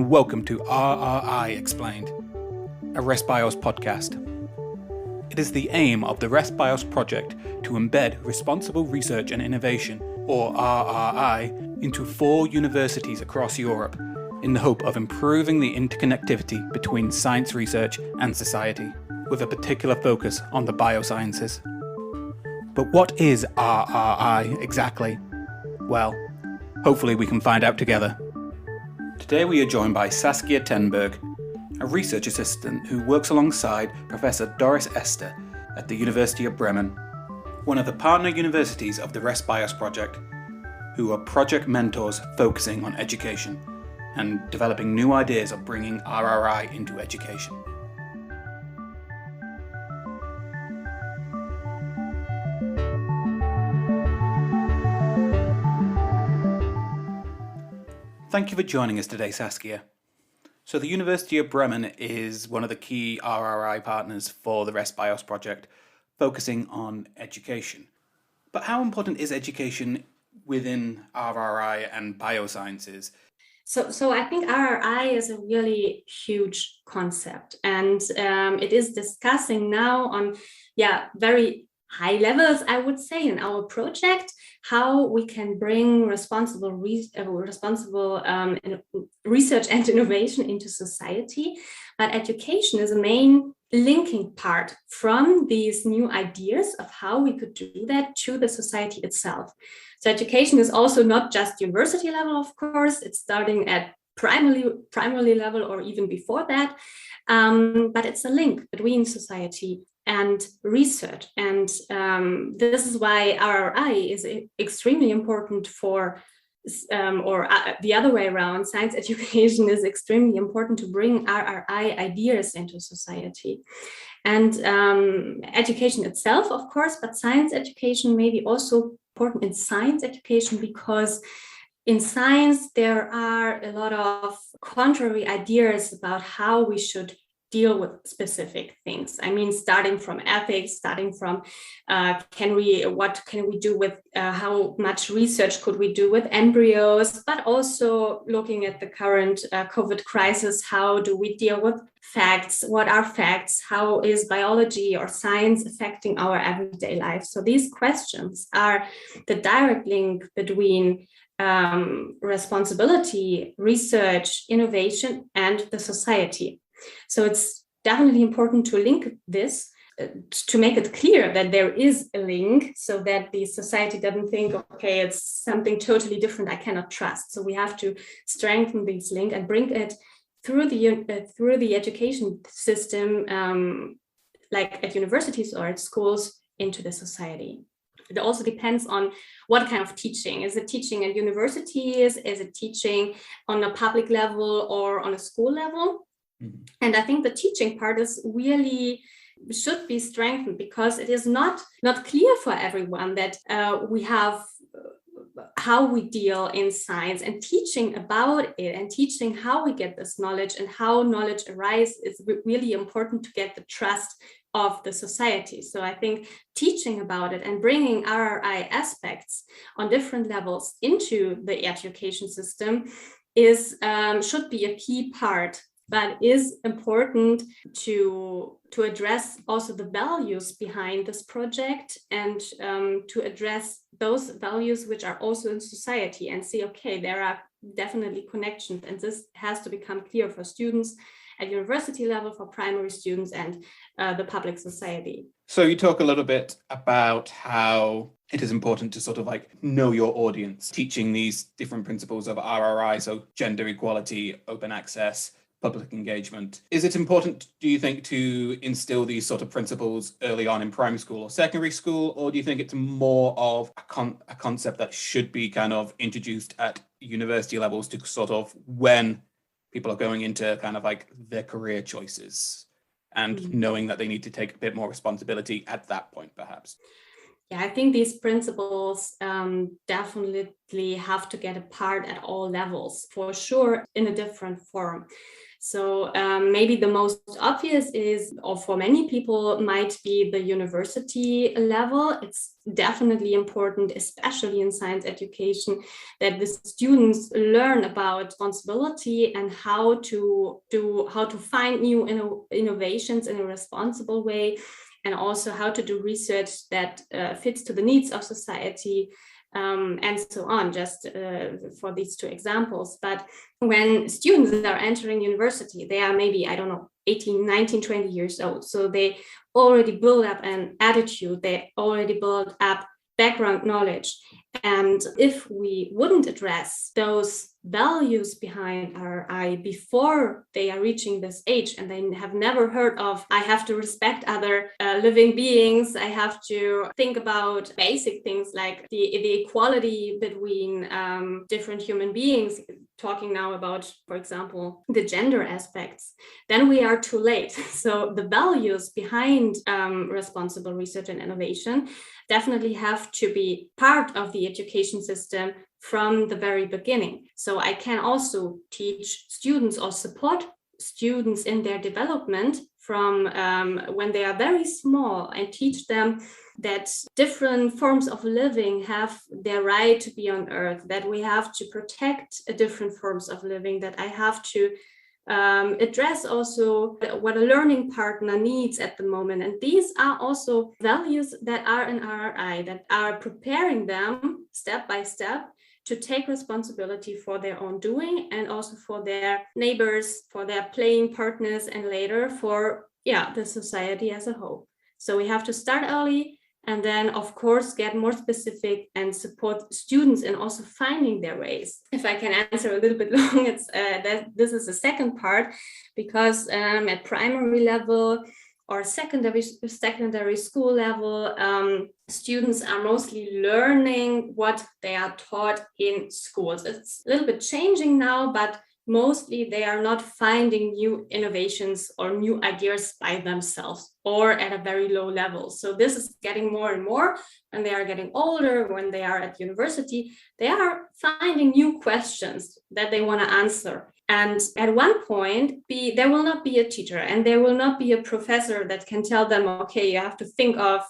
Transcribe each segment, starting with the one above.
and welcome to RRI Explained, a ResBios podcast. It is the aim of the ResBios project to embed responsible research and innovation, or RRI, into 4 universities across Europe, in the hope of improving the interconnectivity between science research and society, with a particular focus on the biosciences. But what is RRI exactly? Well, hopefully we can find out together. Today we are joined by Saskia Tenberg, a research assistant who works alongside Professor Doris Esther at the University of Bremen, one of the partner universities of the ResBios project, who are project mentors focusing on education and developing new ideas of bringing RRI into education. Thank you for joining us today, Saskia. So the University of Bremen is one of the key RRI partners for the ResBios project, focusing on education. But how important is education within RRI and biosciences? So I think RRI is a really huge concept, and it is discussing now on very high levels, I would say, in our project, how we can bring responsible research and innovation into society. But education is a main linking part from these new ideas of how we could do that to the society itself. So education is also not just university level, of course. It's starting at primary level or even before that. But it's a link between society and research. And this is why RRI is extremely important for, the other way around, science education is extremely important to bring RRI ideas into society. And education itself, of course, but science education may be also important in science education, because in science there are a lot of contrary ideas about how we should deal with specific things. I mean, starting from ethics, starting from what can we do with how much research could we do with embryos, but also looking at the current COVID crisis, how do we deal with facts? What are facts? How is biology or science affecting our everyday life? So these questions are the direct link between responsibility, research, innovation, and the society. So it's definitely important to link this, to make it clear that there is a link, so that the society doesn't think, okay, it's something totally different I cannot trust. So we have to strengthen this link and bring it through the education system, like at universities or at schools, into the society. It also depends on what kind of teaching. Is it teaching at universities? Is it teaching on a public level or on a school level? And I think the teaching part should be strengthened, because it is not clear for everyone that we have how we deal in science, and teaching about it and teaching how we get this knowledge and how knowledge arises is really important to get the trust of the society. So I think teaching about it and bringing RRI aspects on different levels into the education system should be a key part, but is important to address also the values behind this project, and to address those values which are also in society, and see, okay, there are definitely connections, and this has to become clear for students at university level, for primary students, and the public society. So you talk a little bit about how it is important to sort of like know your audience, teaching these different principles of RRI, so gender equality, open access, public engagement. Is it important, do you think, to instill these sort of principles early on in primary school or secondary school, or do you think it's more of a concept that should be kind of introduced at university levels to sort of when people are going into kind of like their career choices and knowing that they need to take a bit more responsibility at that point, perhaps? Yeah, I think these principles definitely have to get a part at all levels, for sure, in a different form. So maybe the most obvious is, or for many people, might be the university level. It's definitely important, especially in science education, that the students learn about responsibility and how to find new innovations in a responsible way, and also how to do research that fits to the needs of society, and so on, just for these two examples. But when students are entering university, they are maybe, 18, 19, 20 years old. So they already build up an attitude, they already build up background knowledge. And if we wouldn't address those values behind RRI before they are reaching this age, and they have never heard of, I have to respect other living beings, I have to think about basic things like the equality between different human beings, talking now about, for example, the gender aspects, then we are too late. So the values behind responsible research and innovation definitely have to be part of the education system from the very beginning. So I can also teach students or support students in their development from when they are very small, and teach them that different forms of living have their right to be on Earth, that we have to protect different forms of living, that I have to address also what a learning partner needs at the moment. And these are also values that are in RRI, that are preparing them step by step to take responsibility for their own doing, and also for their neighbors, for their playing partners, and later for the society as a whole. So we have to start early, and then of course get more specific and support students in also finding their ways. If I can answer a little bit long, it's that this is the second part, because at primary level or secondary school level, students are mostly learning what they are taught in schools. It's a little bit changing now, but mostly they are not finding new innovations or new ideas by themselves, or at a very low level. So this is getting more and more. When they are getting older, when they are at university, they are finding new questions that they want to answer. And at one point, there will not be a teacher, and there will not be a professor that can tell them, okay, you have to think of,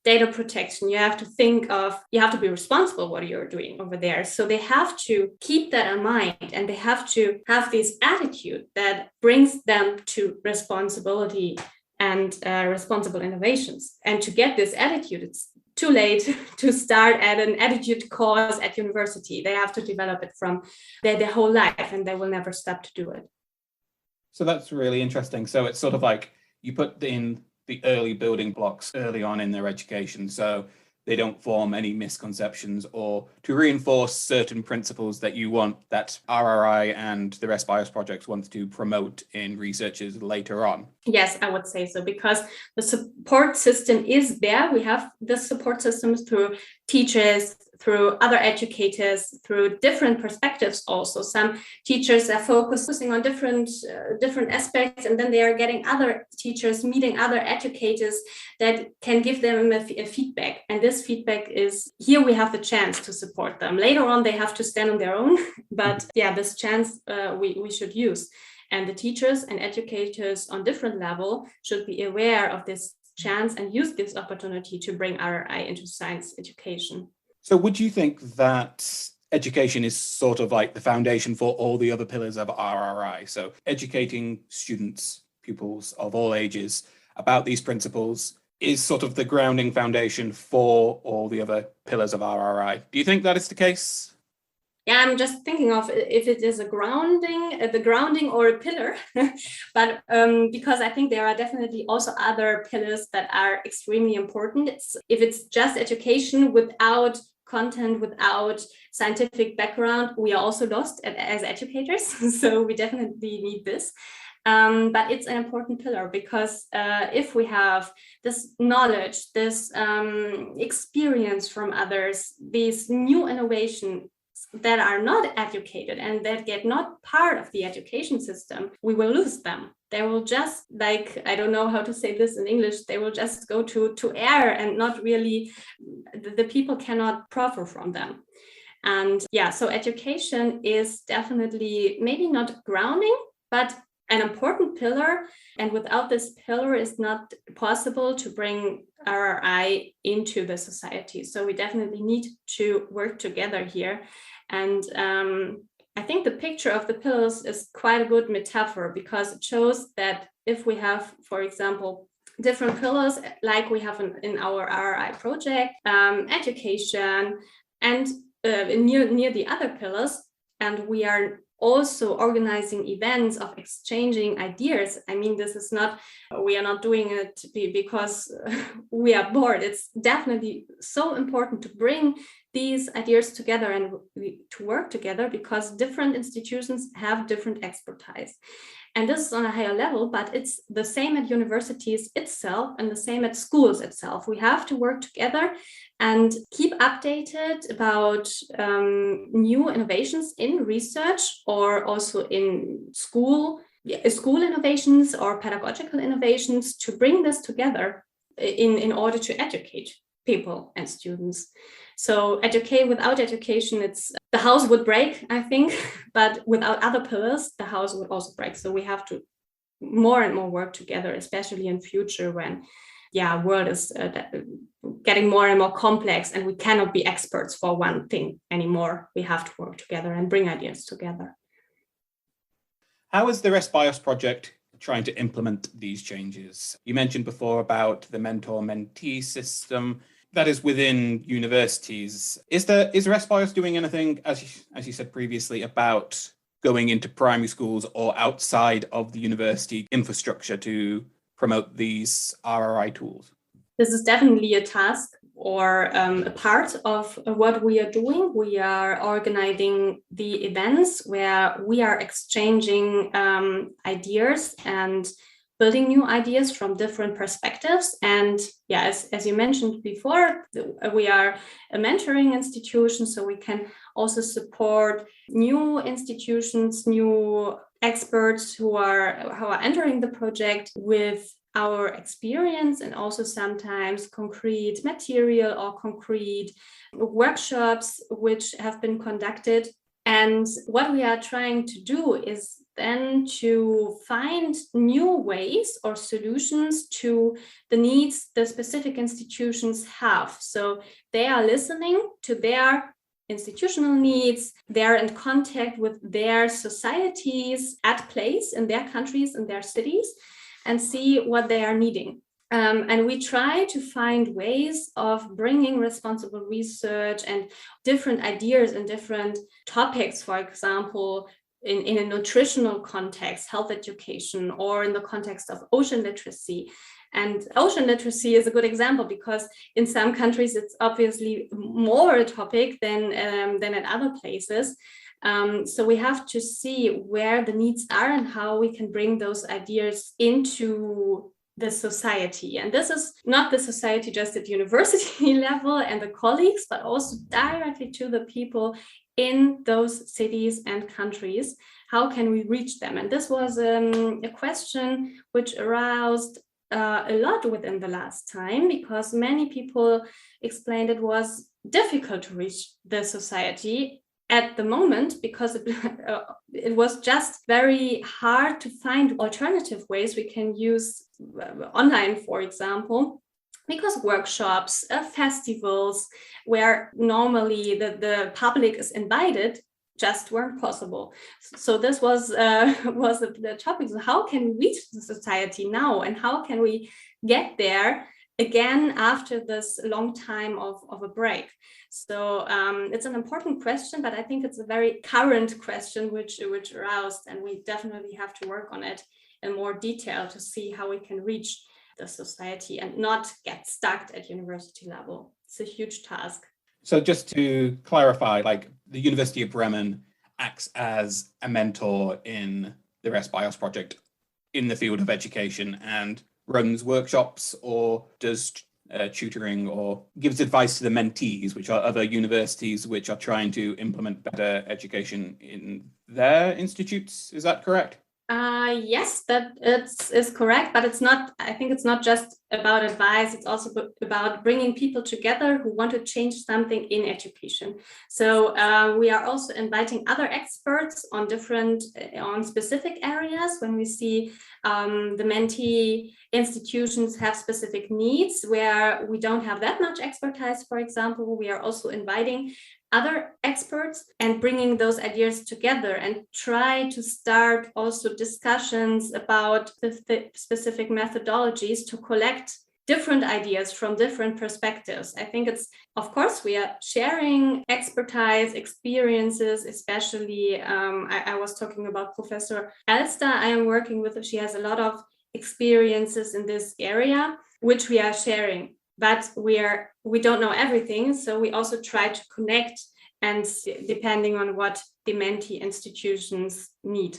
data protection. You have to be responsible what you're doing over there. So they have to keep that in mind, and they have to have this attitude that brings them to responsibility and responsible innovations. And to get this attitude, it's too late to start at an attitude course at university. They have to develop it from their whole life, and they will never stop to do it. So that's really interesting. So it's sort of like you put in the early building blocks early on in their education, so they don't form any misconceptions, or to reinforce certain principles that you want, that RRI and the REST-BIOS project wants to promote in researchers later on. Yes, I would say so, because the support system is there. We have the support systems through teachers, through other educators, through different perspectives also. Some teachers are focusing on different aspects, and then they are getting other teachers, meeting other educators that can give them a feedback. And this feedback is, here we have the chance to support them. Later on, they have to stand on their own. But this chance we should use. And the teachers and educators on different level should be aware of this chance and use this opportunity to bring RRI into science education. So would you think that education is sort of like the foundation for all the other pillars of RRI? So educating students, pupils of all ages about these principles is sort of the grounding foundation for all the other pillars of RRI. Do you think that is the case? Yeah, I'm just thinking of if it is the grounding or a pillar, but because I think there are definitely also other pillars that are extremely important. If it's just education without content, without scientific background, we are also lost as educators. So we definitely need this. But it's an important pillar, because if we have this knowledge, this experience from others, these new innovations that are not educated and that get not part of the education system, we will lose them. They will just, I don't know how to say this in English, they will just go to air, and not really, the people cannot profit from them. And so education is definitely maybe not grounding, but an important pillar. And without this pillar, it's not possible to bring RRI into the society. So we definitely need to work together here. And I think the picture of the pillars is quite a good metaphor, because it shows that if we have, for example, different pillars like we have in our RRI project, education, and near the other pillars, and we are also organizing events of exchanging ideas. I mean, this is not, we are not doing it because we are bored. It's definitely so important to bring these ideas together and to work together, because different institutions have different expertise. And this is on a higher level, but it's the same at universities itself and the same at schools itself. We have to work together and keep updated about new innovations in research, or also in school innovations or pedagogical innovations, to bring this together in order to educate people and students. So without education, the house would break, I think, but without other pillars, the house would also break. So we have to more and more work together, especially in future when world is getting more and more complex, and we cannot be experts for one thing anymore. We have to work together and bring ideas together. How is the RRI project trying to implement these changes? You mentioned before about the mentor-mentee system that is within universities. Is RRI doing anything, as you said previously, about going into primary schools or outside of the university infrastructure to promote these RRI tools? This is definitely a task or a part of what we are doing. We are organizing the events where we are exchanging ideas and building new ideas from different perspectives. And as you mentioned before, we are a mentoring institution, so we can also support new institutions, new experts who are entering the project with our experience, and also sometimes concrete material or concrete workshops which have been conducted. And what we are trying to do is then to find new ways or solutions to the needs the specific institutions have. So they are listening to their institutional needs, they're in contact with their societies at place in their countries and their cities, and see what they are needing. And we try to find ways of bringing responsible research and different ideas and different topics, for example, in a nutritional context, health education, or in the context of ocean literacy. And ocean literacy is a good example, because in some countries it's obviously more a topic than at other places. So we have to see where the needs are and how we can bring those ideas into the society. And this is not the society just at university level and the colleagues, but also directly to the people in those cities and countries. How can we reach them? And this was a question which aroused a lot within the last time, because many people explained it was difficult to reach the society at the moment, because it was just very hard to find alternative ways we can use online, for example, because workshops, festivals, where normally the public is invited, just weren't possible. So this was the topic. So how can we reach the society now, and how can we get there again after this long time of a break? So it's an important question, but I think it's a very current question which aroused, and we definitely have to work on it in more detail to see how we can reach the society and not get stuck at university level. It's a huge task. So just to clarify, like the University of Bremen acts as a mentor in the RRI project in the field of education and runs workshops or does tutoring or gives advice to the mentees, which are other universities which are trying to implement better education in their institutes. Is that correct? Yes, that is correct, but it's not. I think it's not just about advice. It's also about bringing people together who want to change something in education. So we are also inviting other experts on specific areas. When we see the mentee institutions have specific needs where we don't have that much expertise, for example, we are also inviting other experts and bringing those ideas together and try to start also discussions about the specific methodologies to collect different ideas from different perspectives. I think it's, of course, we are sharing expertise, experiences, especially I was talking about Professor Elster I am working with. She has a lot of experiences in this area, which we are sharing. But we don't know everything, so we also try to connect, and depending on what the mentee institutions need.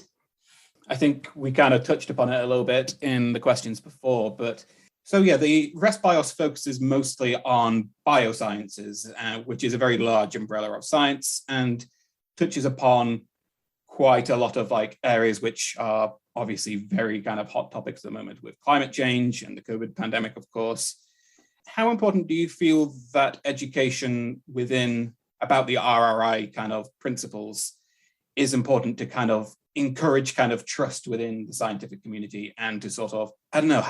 I think we kind of touched upon it a little bit in the questions before, but so yeah, the ResBios focuses mostly on biosciences, which is a very large umbrella of science and touches upon quite a lot of like areas which are obviously very kind of hot topics at the moment, with climate change and the COVID pandemic, of course. How important do you feel that education about the RRI kind of principles is important to kind of encourage kind of trust within the scientific community and to sort of, I don't know,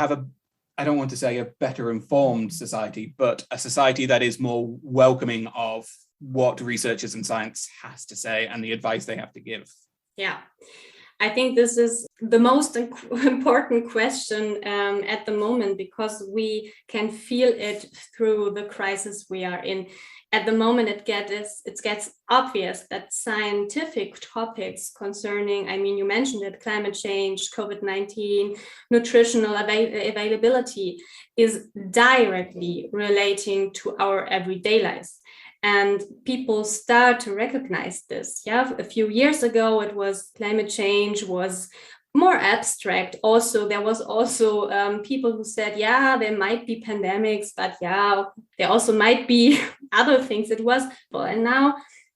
I don't want to say a better informed society, but a society that is more welcoming of what researchers in science has to say and the advice they have to give? Yeah. I think this is the most important question at the moment, because we can feel it through the crisis we are in. At the moment, it gets obvious that scientific topics concerning, I mean, you mentioned it, climate change, COVID-19, nutritional availability is directly relating to our everyday lives. And people start to recognize this. Yeah, a few years ago, it was climate change was more abstract. Also, there was also people who said, yeah, there might be pandemics, but yeah, there also might be other things. It was, and now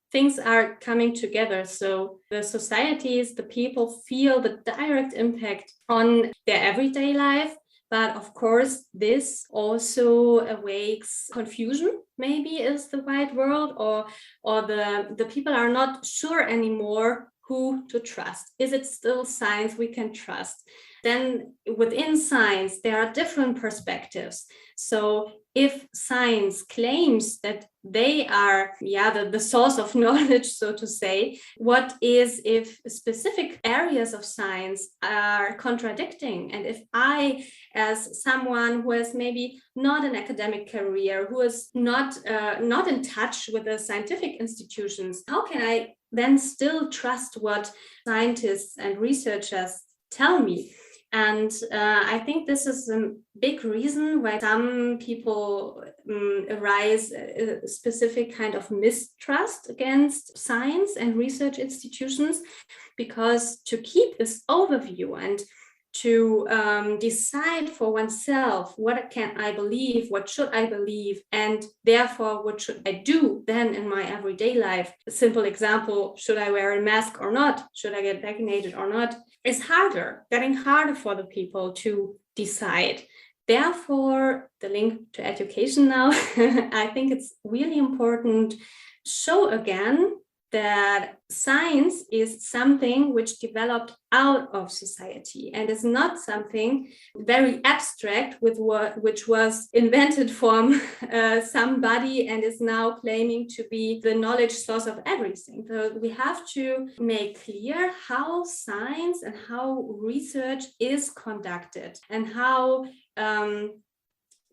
things are coming together. So the societies, the people feel the direct impact on their everyday life. But of course, this also awakes confusion, maybe is the right word, or the people are not sure anymore who to trust. Is it still science we can trust? Then within science, there are different perspectives. So if science claims that they are the source of knowledge, so to say, what is if specific areas of science are contradicting? And if I, as someone who has maybe not an academic career, who is not in touch with the scientific institutions, how can I then still trust what scientists and researchers tell me? And I think this is a big reason why some people arise a specific kind of mistrust against science and research institutions, because to keep this overview and to decide for oneself, what can I believe, what should I believe, and therefore what should I do then in my everyday life. A simple example, should I wear a mask or not? Should I get vaccinated or not? Is getting harder for the people to decide. Therefore, the link to education now, I think it's really important, show again that science is something which developed out of society and is not something very abstract which was invented from somebody and is now claiming to be the knowledge source of everything. So we have to make clear how science and how research is conducted and how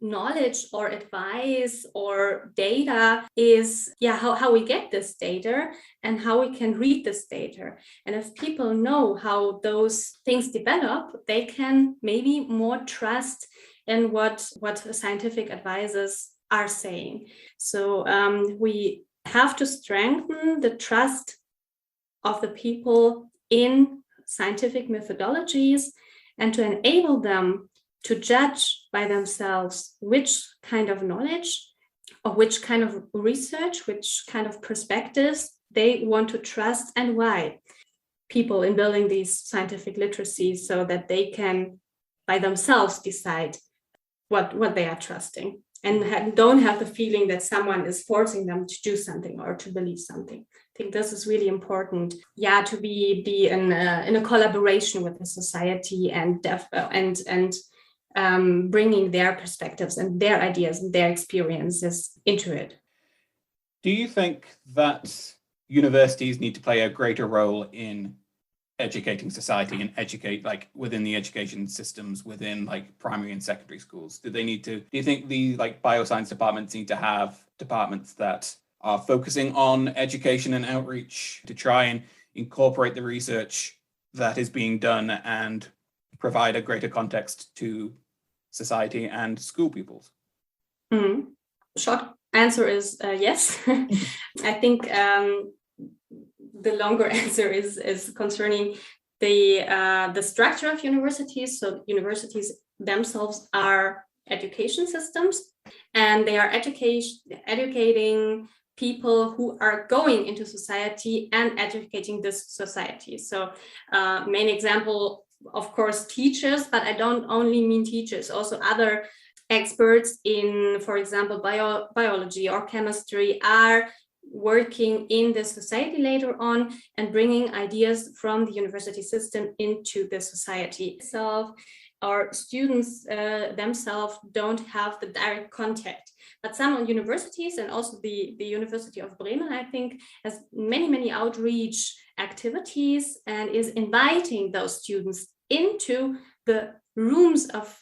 knowledge or advice or data is, how we get this data and how we can read this data. And if people know how those things develop, they can maybe more trust in what scientific advisors are saying. So we have to strengthen the trust of the people in scientific methodologies and to enable them to judge by themselves which kind of knowledge or which kind of research, which kind of perspectives they want to trust and why. people in building these scientific literacies so that they can by themselves decide what they are trusting and don't have the feeling that someone is forcing them to do something or to believe something. I think this is really important, to be in a collaboration with the society and bringing their perspectives and their ideas and their experiences into it. Do you think that universities need to play a greater role in educating society and educate within the education systems within primary and secondary schools? Do you think the bioscience departments need to have departments that are focusing on education and outreach to try and incorporate the research that is being done and provide a greater context to society and school pupils? Short answer is yes. I think the longer answer is concerning the structure of universities. So universities themselves are education systems, and they are educating people who are going into society and educating this society. So main example, of course, teachers, but I don't only mean teachers, also other experts in, for example, biology or chemistry are working in the society later on and bringing ideas from the university system into the society itself. Our students themselves don't have the direct contact, but some universities and also the University of Bremen, I think, has many outreach activities and is inviting those students into the rooms of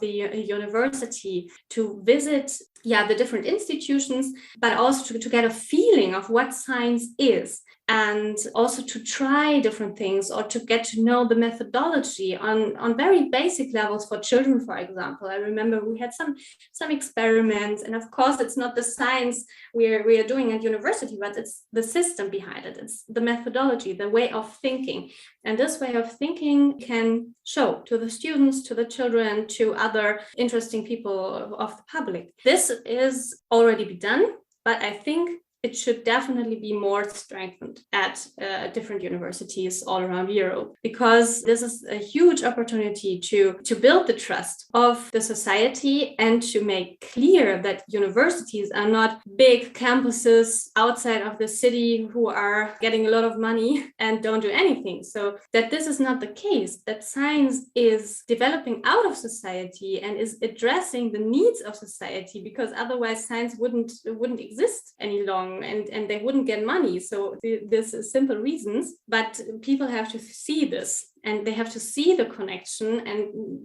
the university to visit the different institutions, but also to get a feeling of what science is, and also to try different things or to get to know the methodology on very basic levels for children, for example. I remember we had some experiments, and of course it's not the science we are doing at university, but it's the system behind it. It's the methodology, the way of thinking. And this way of thinking can show to the students, to the children, to other interesting people of the public. This is already be done, but I think it should definitely be more strengthened at different universities all around Europe, because this is a huge opportunity to build the trust of the society and to make clear that universities are not big campuses outside of the city who are getting a lot of money and don't do anything. So that this is not the case, that science is developing out of society and is addressing the needs of society, because otherwise science wouldn't exist any longer. And they wouldn't get money. So there's simple reasons, but people have to see this, and they have to see the connection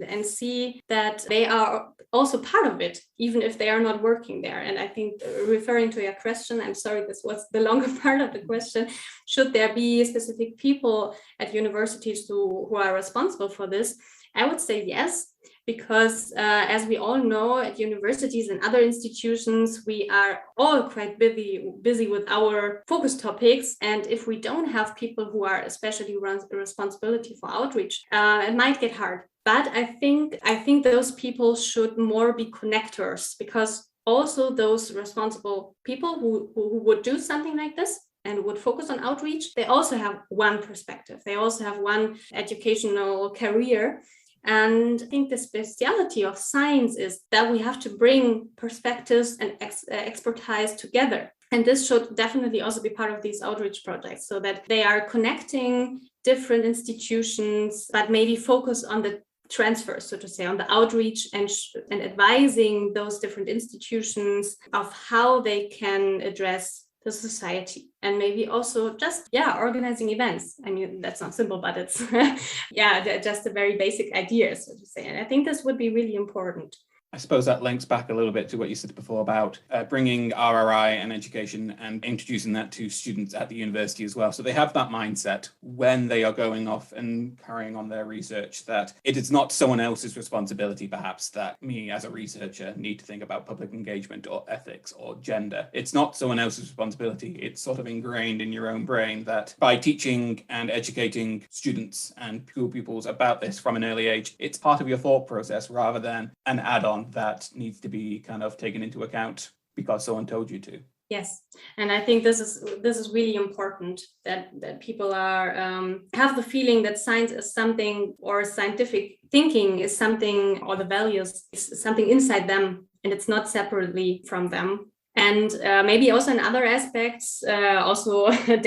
and see that they are also part of it, even if they are not working there. And I think, referring to your question, I'm sorry, this was the longer part of the question, should there be specific people at universities who are responsible for this? I would say yes, because as we all know, at universities and other institutions, we are all quite busy with our focus topics. And if we don't have people who are especially responsibility for outreach, it might get hard. But I think those people should more be connectors, because also those responsible people who would do something like this and would focus on outreach, they also have one perspective. They also have one educational career. And I think the speciality of science is that we have to bring perspectives and expertise together. And this should definitely also be part of these outreach projects, so that they are connecting different institutions, but maybe focus on the transfer, so to say, on the outreach and advising those different institutions of how they can address the society, and maybe also just organizing events. I mean, that's not simple, but it's just a very basic idea, so to say. And I think this would be really important. I suppose that links back a little bit to what you said before about bringing RRI and education and introducing that to students at the university as well. So they have that mindset when they are going off and carrying on their research, that it is not someone else's responsibility, perhaps, that me as a researcher need to think about public engagement or ethics or gender. It's not someone else's responsibility. It's sort of ingrained in your own brain that by teaching and educating students and school pupils about this from an early age, it's part of your thought process rather than an add-on that needs to be kind of taken into account because someone told you to. Yes, and I think this is really important that people are have the feeling that science is something, or scientific thinking is something, or the values is something inside them, and it's not separately from them. And maybe also in other aspects, also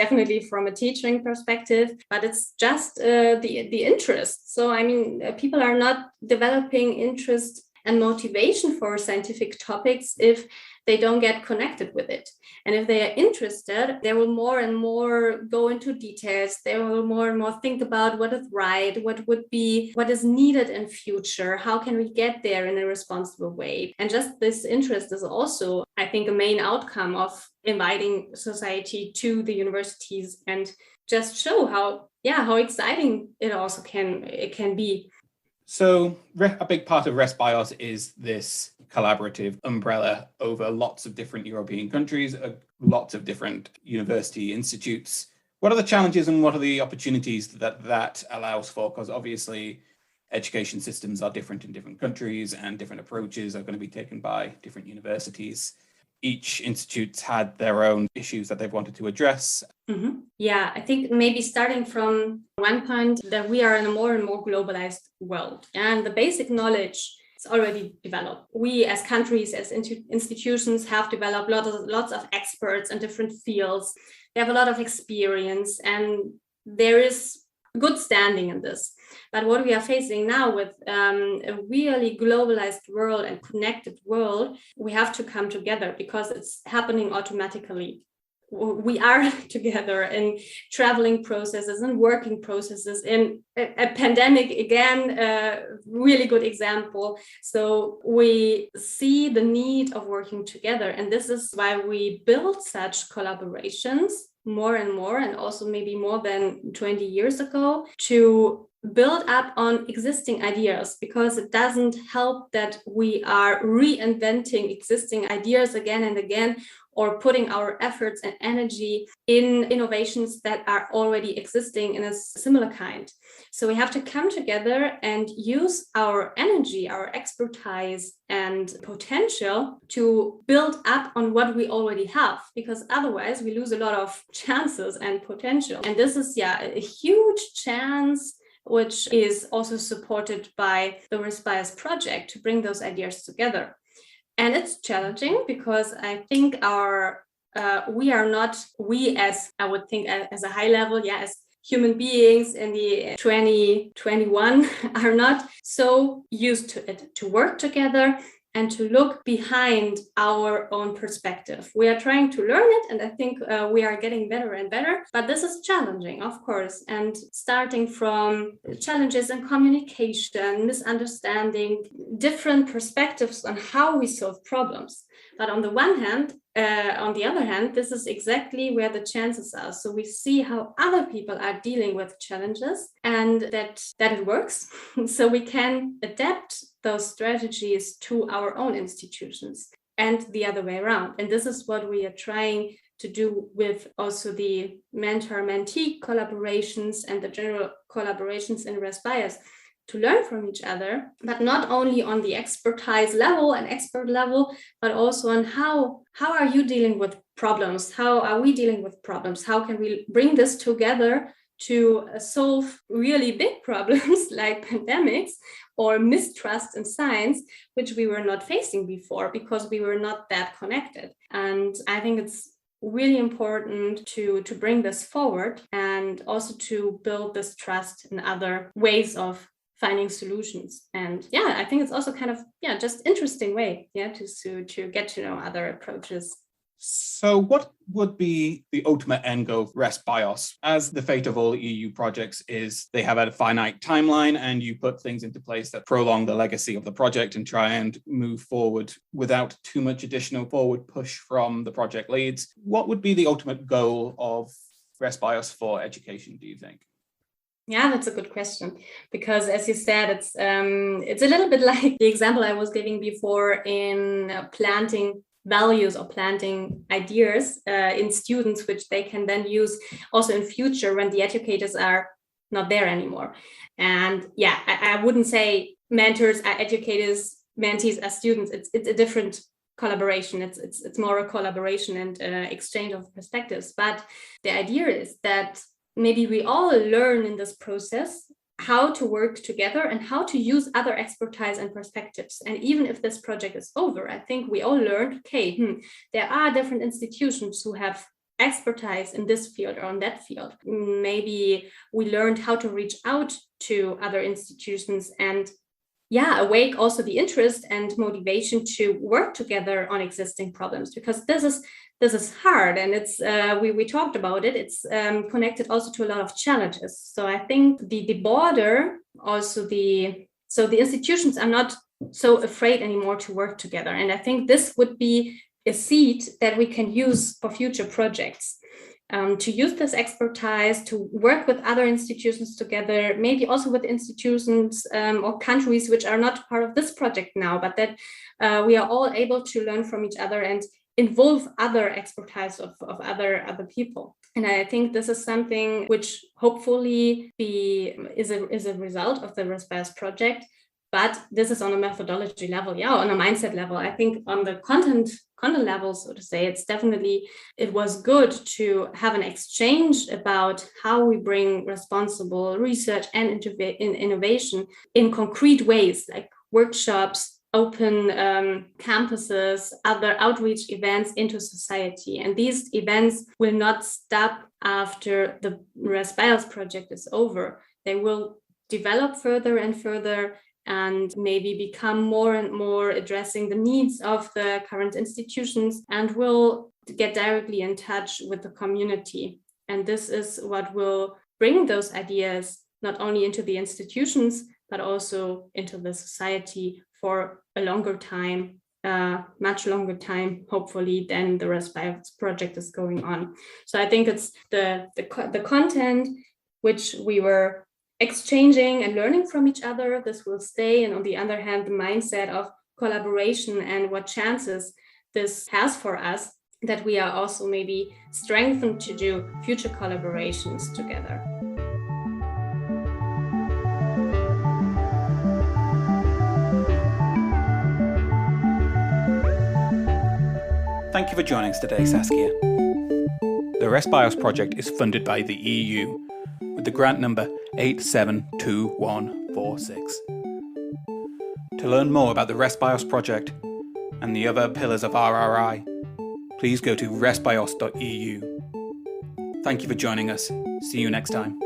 definitely from a teaching perspective, but it's just the interest. So I mean, people are not developing interest and motivation for scientific topics if they don't get connected with it. And if they are interested, they will more and more go into details. They will more and more think about what is right, what is needed in future, how can we get there in a responsible way. And just this interest is also, I think, a main outcome of inviting society to the universities, and just show how exciting it also can be. So a big part of ResBios is this collaborative umbrella over lots of different European countries, lots of different university institutes. What are the challenges and what are the opportunities that allows for? Because obviously education systems are different in different countries, and different approaches are going to be taken by different universities. Each institute's had their own issues that they've wanted to address. Mm-hmm. Yeah, I think maybe starting from one point, that we are in a more and more globalized world, and the basic knowledge is already developed. We as countries, as institutions, have developed lots of experts in different fields. They have a lot of experience, and there is good standing in this. But what we are facing now with a really globalized world and connected world, we have to come together, because it's happening automatically. We are together in traveling processes and working processes. In a pandemic, again, a really good example. So we see the need of working together, and this is why we build such collaborations more and more, and also maybe more than 20 years ago, to build up on existing ideas, because it doesn't help that we are reinventing existing ideas again and again, or putting our efforts and energy in innovations that are already existing in a similar kind. So we have to come together and use our energy, our expertise and potential to build up on what we already have, because otherwise we lose a lot of chances and potential. And this is a huge chance, which is also supported by the ResBios project, to bring those ideas together. And it's challenging, because I think we as I would think as a high level, as human beings in the 2021 are not so used to it, to work together and to look behind our own perspective. We are trying to learn it, and I think we are getting better and better, but this is challenging, of course, and starting from challenges in communication, misunderstanding, different perspectives on how we solve problems. But on the other hand, this is exactly where the chances are. So we see how other people are dealing with challenges, and that it works. So we can adapt those strategies to our own institutions, and the other way around. And this is what we are trying to do with also the mentor-mentee collaborations and the general collaborations in ResBios, to learn from each other, but not only on the expertise level and expert level, but also on how are you dealing with problems? How are we dealing with problems? How can we bring this together to solve really big problems like pandemics or mistrust in science, which we were not facing before because we were not that connected. And I think it's really important to bring this forward, and also to build this trust in other ways of finding solutions. And I think it's also kind of just interesting way to get to know other approaches. So what would be the ultimate end goal of ResBios? As the fate of all EU projects is, they have a finite timeline, and you put things into place that prolong the legacy of the project and try and move forward without too much additional forward push from the project leads. What would be the ultimate goal of ResBios for education, do you think? Yeah, that's a good question, because as you said, it's a little bit like the example I was giving before in planting values or planting ideas in students, which they can then use also in future when the educators are not there anymore. And I wouldn't say mentors are educators, mentees are students. It's a different collaboration. It's more a collaboration and exchange of perspectives. But the idea is that maybe we all learn in this process how to work together and how to use other expertise and perspectives. And even if this project is over, I think we all learned, okay, there are different institutions who have expertise in this field or on that field. Maybe we learned how to reach out to other institutions and awake also the interest and motivation to work together on existing problems, because this is hard, and it's we talked about it. It's connected also to a lot of challenges. So I think the border, also the institutions are not so afraid anymore to work together, and I think this would be a seed that we can use for future projects. To use this expertise, to work with other institutions together, maybe also with institutions or countries which are not part of this project now, but that we are all able to learn from each other and involve other expertise of other people. And I think this is something which hopefully is a result of the RESPIOS project. But this is on a methodology level, on a mindset level. I think on the content level, so to say, it was good to have an exchange about how we bring responsible research and innovation in concrete ways, like workshops, open campuses, other outreach events into society. And these events will not stop after the RESPIOS project is over. They will develop further and further, and maybe become more and more addressing the needs of the current institutions, and will get directly in touch with the community. And this is what will bring those ideas not only into the institutions, but also into the society for a longer time, much longer time, hopefully, than the RESPIOS project is going on. So I think it's the content which we were exchanging and learning from each other. This will stay. And on the other hand, the mindset of collaboration and what chances this has for us, that we are also maybe strengthened to do future collaborations together. Thank you for joining us today, Saskia. The RESPIOS project is funded by the EU with the grant number 872146. To learn more about the RESPIOS project and the other pillars of RRI, please go to resbios.eu. Thank you for joining us. See you next time.